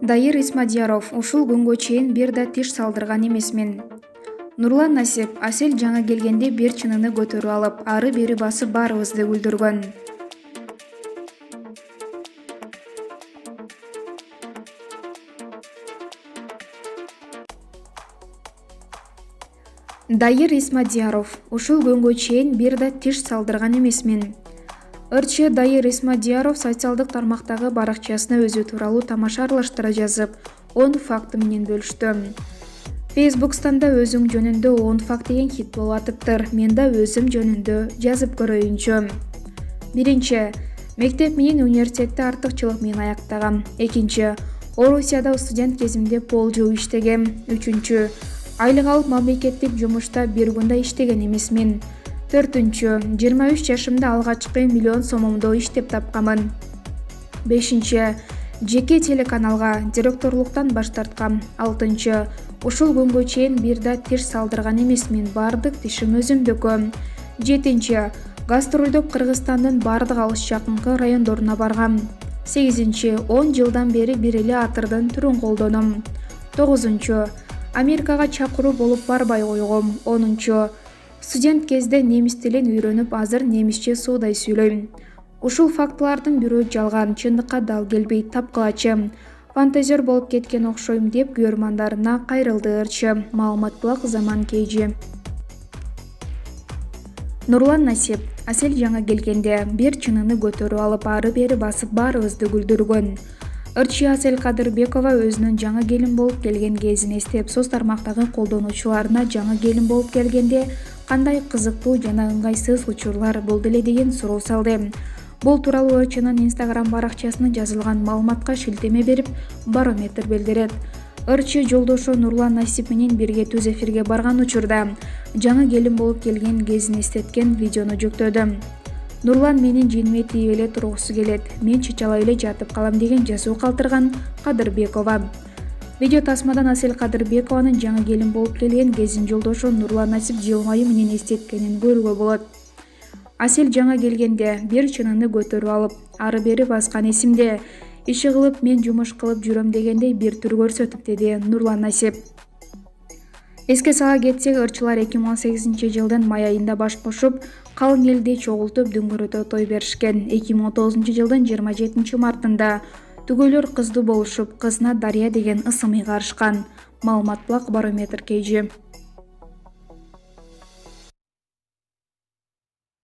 Дайыр Исмадияров ушул күнгө чейин бир да тиш салдырган эмесмин. Нурлан Насип Асель жаңа келгенде бир чыныны көтөрүп алып, ары бери басып баарыбызды күлдүргөн. Дайыр Исмадияров ушул күнгө чейин бир да тиш салдырган эмесмин. Ырчы Дайыр Исмадияров социалдык тармактагы баракчасына өзү тууралуу тамаша аралаштыра жазып, 10 факты менен бөлүштү. Facebook'станда өзүң жөнүндө 10 факт деген хит болуп атыптыр. Мен да өзүм жөнүндө жазып көрөйүнчү. Биринчи, мектеп менен университетти артыкчылык менен аяктагам. Экинчи, Орусияда студент кезимде пол жууп иштегем. Үчүнчү, айлык алып мамлекеттик жумушта бир күн да иштеген эмесмин. Төртүнчү, 23 жашымда алгачкы миллион сомумду иштеп тапкамын. Бешинчи, жеке телеканалга директорлуктан баш тарткам. Алтынчы, ушул күнгө чейин бир да тиш салдырган эмесмин, бардык тишим өзүмдүкү. Жетинчи, гастролдоп Кыргызстандын бардык алыс жакынкы райондоруна баргам. Сегизинчи, 10 жылдан бери бир эле атырдын түрүн колдоном. Тогузунчу, Америкага чакыруу болуп барбай койгом. Онунчу, студент кезде немис тилин үйрөнүп, азыр немисче суудай сүйлөйм. Ушул фактылардын бирөө жалган, чындыкка дал келбейт, тапкылачы. Фантазер болуп кеткен окшойм деп күйөрмандарына кайрылды ырчы. Маалымат булак Заман KG. Нурлан Насип Асель жаңа келгенде бир чыныны көтөрүп алып, ары бери басып баарыбызды күлдүргөн. Ырчы Асель Кадырбекова өзүнүн жаңа келин болуп келген кезин эстеп, соц тармактагы колдонуучуларына жаңа келин болуп келгенде кандай кызыктуу жана ыңгайсыз учурлар болду эле деген суроо салды. Бул тууралуу ырчынын Instagram баракчасына жазылган маалыматка шилтеме берип, Барометр билдирет. Ырчы жолдошу Нурлан Насип менен бирге түз эфирге барган учурда жаңа келин болуп келген кезин эстеткен видеону жүктөдү. Нурлан менин жеңиме тийип эле тургусу келет, мен чычалап эле жатып калам деген жазуу калтырган Кадырбекова. Видео тасмадан Асель Кадырбекованын жаңа келин болуп келген кезин жолдошу Нурлан Насип жылмайуу менен эстеткенин көрүүгө болот. Асель жаңа келгенде бир чыныны көтөрүп алып, ары бери баскан эсимде. Иши кылып мен жумуш кылып жүрөм дегендей бир түр көрсөтүп, деди Нурлан Насип. Эске сала кетсек, ырчылар 2018 жылдын май айында баш кошуп, калың элди чогултуп дүңгүрөтө той беришкен. 2019 жылдын 27 мартында түгөлөр кыздуу болушуп, кызына Дарья деген ысым ыйгарышкан. Маалымат булак Барометр KG.